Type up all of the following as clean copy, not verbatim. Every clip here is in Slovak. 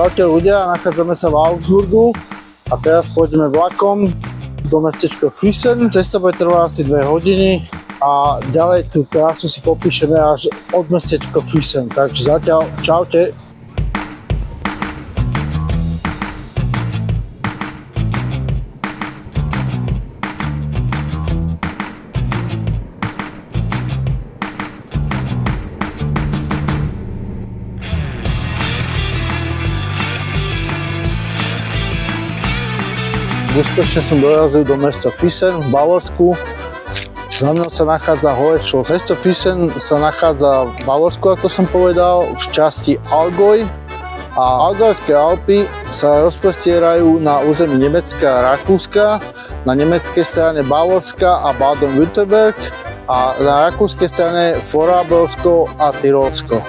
Čaute ľudia, nachádzame sa v Augsburgu a teraz pôjdeme vlakom do mestečka Füssen. Cesta bude trvať asi 2 hodiny a ďalej tú trasu si popíšeme až od mestečka Füssen. Takže zatiaľ čaute. Úspešne som dorazil do mesta Füssen v Bavorsku. Za mnou sa nachádza Hohenschloss. Mesto Füssen sa nachádza v Bavorsku, ako som povedal, v časti Allgäu. A Allgäuské Alpy sa rozprestierajú na území Nemecka a Rakúska, na nemeckej strane Bavorska a Baden-Württemberg a na rakúskej strane Vorarlbergsko a Tyrolsko.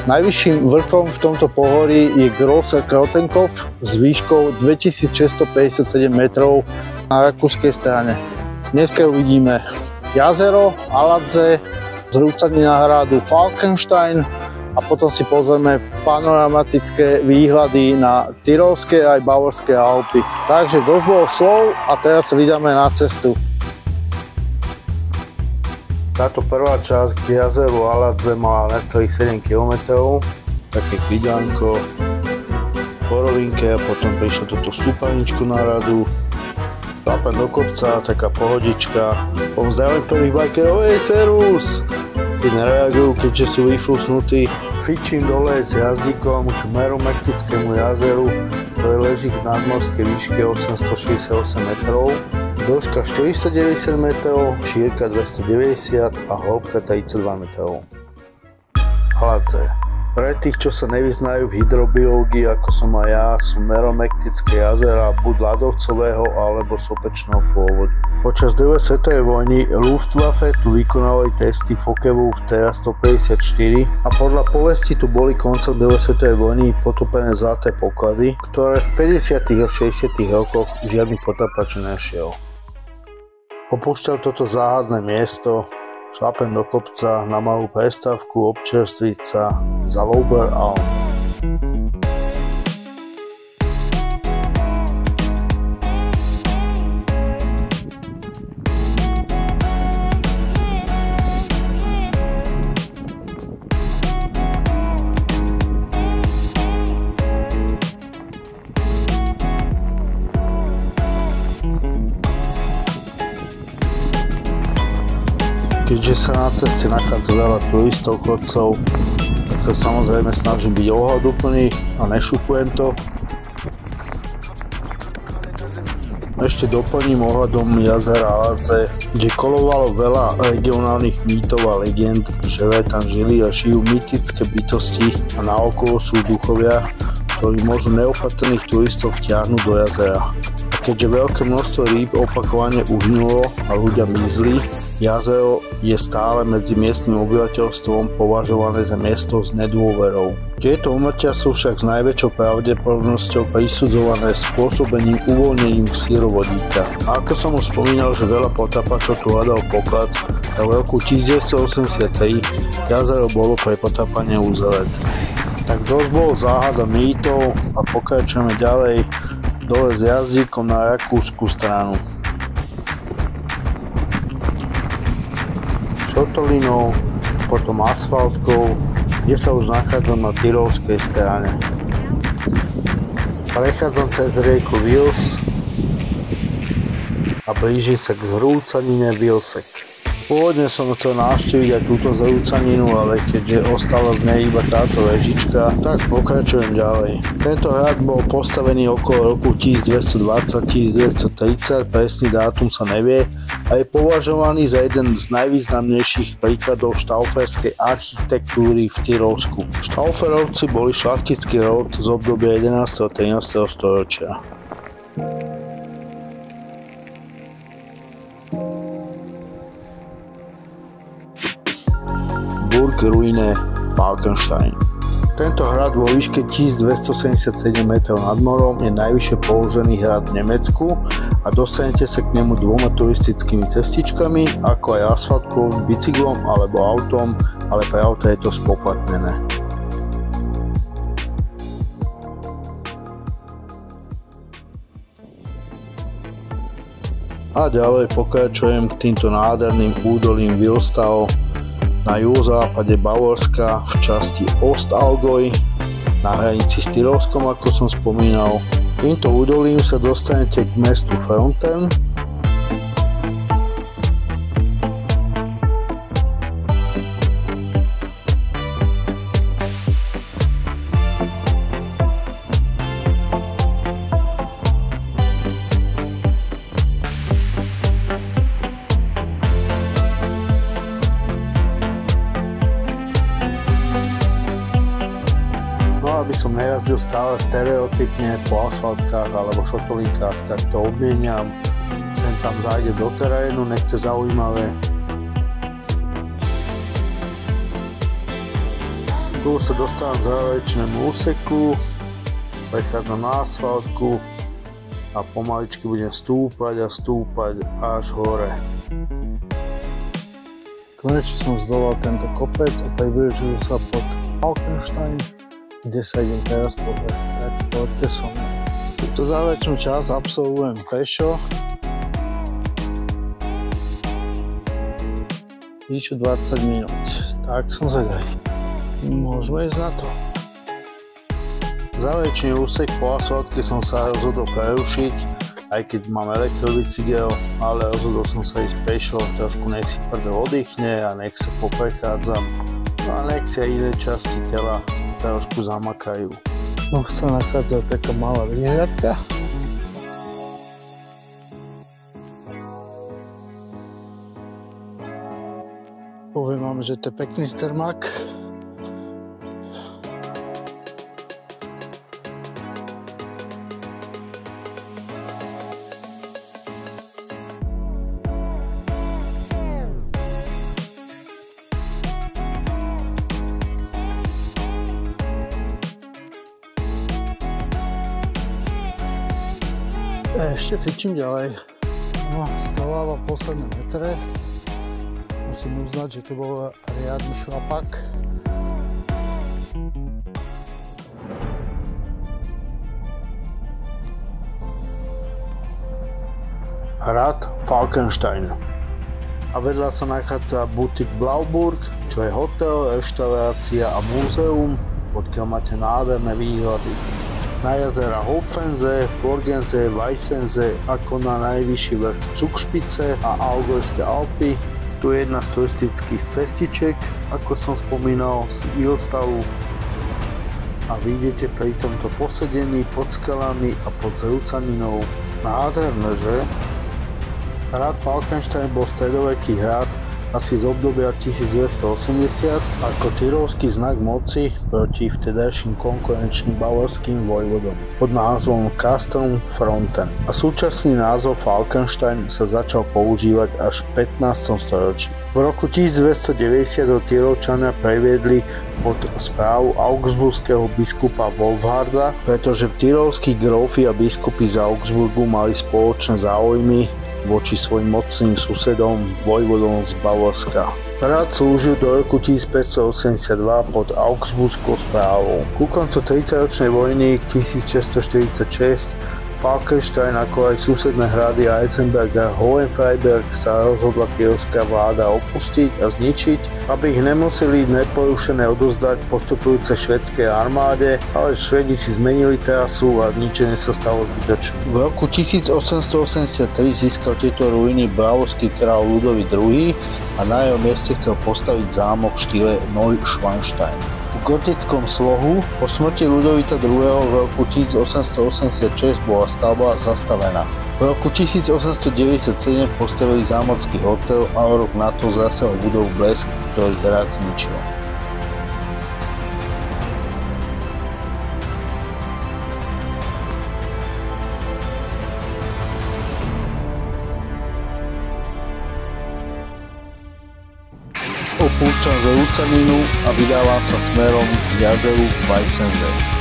Najvyšším vrchom v tomto pohorí je Grosser Krotenkopf s výškou 2657 metrov na rakúskej strane. Dneska uvidíme jazero Aladze, zrúcanina hradu Falkenstein a potom si pozrieme panoramatické výhľady na Tyrolské aj Bavorské Alpy. Takže dosť bolo slov a teraz sa vydáme na cestu. Táto prvá časť k jazeru Aladze mala necelých 7 km, také chvíľanko po rovinke a potom prišlo toto stúpaničku na radu, šlapem do kopca, taká pohodička, zdravím prvých bajkerov, hej servus! Tí nereagujú, keďže sú vyfúsnutí. Fičím dole s jazdíkom k Meromektickému jazeru, ktoré leží v nadmorskej výške 868 metrov. Dĺžka 490 metrov, šírka 290 a hĺbka 32 metrov. Aladze. Pre tých, čo sa nevyznajú v hydrobiológii, ako som aj ja, sú meromektické jazera buď ľadovcového alebo sopečného pôvodu. Počas druhej svetovej vojny Luftwaffe tu vykonávali testy Focke-Wulf TR-154 a podľa povesti tu boli koncom druhej svetovej vojny potopené zlaté poklady, ktoré v 50. a 60. rokoch žiadny potápač nešiel. Opúšťam toto záhadné miesto, šlapem do kopca na malú prestávku občerstviť sa za Oberalm. Keďže sa na ceste nachádza veľa turistov, chodcov, tak sa samozrejme snažím byť ohľaduplný a nešupujem to. Ešte doplním ohľadom jazera Aladze, kde kolovalo veľa regionálnych mýtov a legend, že tam žili a žijú mytické bytosti a naokolo sú duchovia, ktorí môžu neopatrných turistov vtiahnuť do jazera. A keďže veľké množstvo rýb opakovane uhynulo a ľudia mizli, jazero je stále medzi miestnym obyvateľstvom považované za miesto s nedôverou. Tieto úmrtia sú však s najväčšou pravdepodobnosťou prisudzované spôsobením uvoľnením sírovodíka. A ako som už spomínal, že veľa potápačov tu hľadal poklad, a v roku 1983 jazero bolo pre potápanie uzavreté. Tak dosť bolo záhada mýtov a pokračujeme ďalej dole s jazdíkom na rakúsku stranu. Šotolinou, potom asfaltkou, kde sa už nachádzam na tyrolskej strane. Prechádzam cez rieku Vils a blíži sa k zrúcanine Vilsek. Pôvodne som chcel navštíviť aj túto zrúcaninu, ale keďže ostala z nej iba táto vežička, tak pokračujem ďalej. Tento hrad bol postavený okolo roku 1220-1230, presný dátum sa nevie, a je považovaný za jeden z najvýznamnejších príkladov štauferskej architektúry v Tyrolsku. Štauferovci boli šlachtický rod z obdobia 11. a 13. storočia. Burgruine Falkenstein. Tento hrad vo výške 1277 metrov nad morom je najvyššie položený hrad v Nemecku a dostanete sa k nemu 2 turistickými cestičkami, ako aj asfaltkou, bicyklom alebo autom, ale pre auta je to spoplatnené. A ďalej pokračujem k týmto nádherným údolím Wilstau na juhozápade Bavorska v časti Ostallgäu na hranici s Tyrolskom, ako som spomínal. Týmto údolím sa dostanete k mestu Fronten. Aby som nejazdil stále stereotypne po asfaltkách alebo šotolinkách, tak to obmieniam. Sem tam zájde do terénu, nech to zaujímavé. Tu sa dostávam k záverečnému úseku, prechádzam na asfaltku a pomaličky budem stúpať a stúpať až hore. Konečne som zdolal tento kopec a priblížil sa pod Falkenstein, kde sa idem teraz pozrieť, tak poďte so mnou. Túto záverečnú časť absolvujem pešo. Vyše 20 minút, tak som zvedavý. Môžeme ísť na to. Záverečný úsek po asfaltke som sa rozhodol prerušiť, aj keď mám elektrobicykel, ale rozhodol som sa ísť pešo, trošku nech si prdel oddychne a nech sa poprechádzam. A nech si aj iné časti tela trošku zamakajú. No sa nachádza taká malá výhľadka. Poviem vám, že to je pekný strmak. Ešte fičím ďalej. No, doláva posledné metre. Musím uznať, že to bol riadny šlapak. Hrad Falkenstein. A vedľa sa nachádza butik Blauburg, čo je hotel, reštaurácia a múzeum, odkiaľ máte nádherné výhľady na jazera Hofensee, Forgensee, Weissensee, ako na najvyšší vrch Zugspitze a Allgäuske Alpy. Tu je jedna z turistických cestičiek, ako som spomínal, z Wilstavu. A vidíte pri tomto posedení pod skalami a pod zrúcaninou. Nádherné, že? Hrad Falkenstein bol stredoveký hrad asi z obdobia 1280 ako tyrolský znak moci proti vtedajším konkurenčným bavorským vojvodom pod názvom Castrum Fronten. A súčasný názov Falkenstein sa začal používať až v 15. storočí. V roku 1290 ho Tyrolčania previedli pod správu augsburského biskupa Wolfharda, pretože tyrolskí grófi a biskupy z Augsburgu mali spoločné záujmy voči svojim mocným susedom, vojvodom z Bavorska. Hrad slúžil do roku 1582 pod augsburskou správou. Ku koncu 30-ročnej vojny 1646 Falkenstein, ako aj susedné hrady Eisenberg a Hohenfreiberg sa rozhodla tyrolská vláda opustiť a zničiť, aby ich nemuseli neporušené odozdať postupujúcej švédskej armáde, ale Švédi si zmenili trasu a ničenie sa stalo zbytočné. V roku 1883 získal tieto ruiny bavorský kráľ Ludovít II a na jeho mieste chcel postaviť zámok v štýle Neuschwanstein. V gotickom slohu po smrti Ludovita II. V roku 1886 bola stavba zastavená. V roku 1897 postavili zámocký hotel a o rok na to zasiahol budovu Blesk, ktorý hrad zničil. Opúšťam zrúcaninu a vydávam sa smerom k jazeru Weissensee.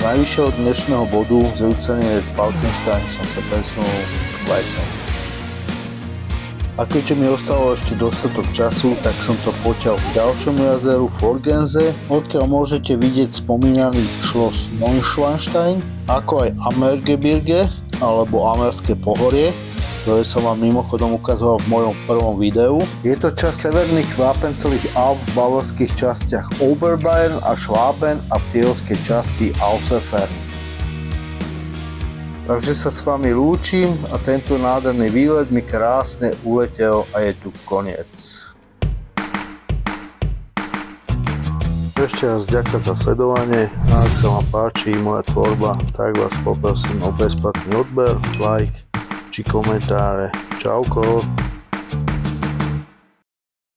najvyššieho dnešného bodu z Lützenie Falkenstein som sa presunul k Weissensee. A keďže mi ostalo ešte dostatok času, tak som to poťal k ďalšiemu jazeru Forgense, odkiaľ môžete vidieť spomínaný Schloss Neuschwanstein, ako aj Ammergebirge, alebo Amerské pohorie, ktoré som vám mimochodom ukazoval v mojom prvom videu. Je to časť severných vápencových Alp v bavorských častiach Oberbayern a Schwaben a v tyrolskej časti Außerfern. Takže sa s vami lúčim a tento nádherný výlet mi krásne uletel a je tu koniec. Ešte raz ďakujem za sledovanie a ak sa vám páči moja tvorba, tak vás poprosím o bezplatný odber, like či komentáre. Čauko!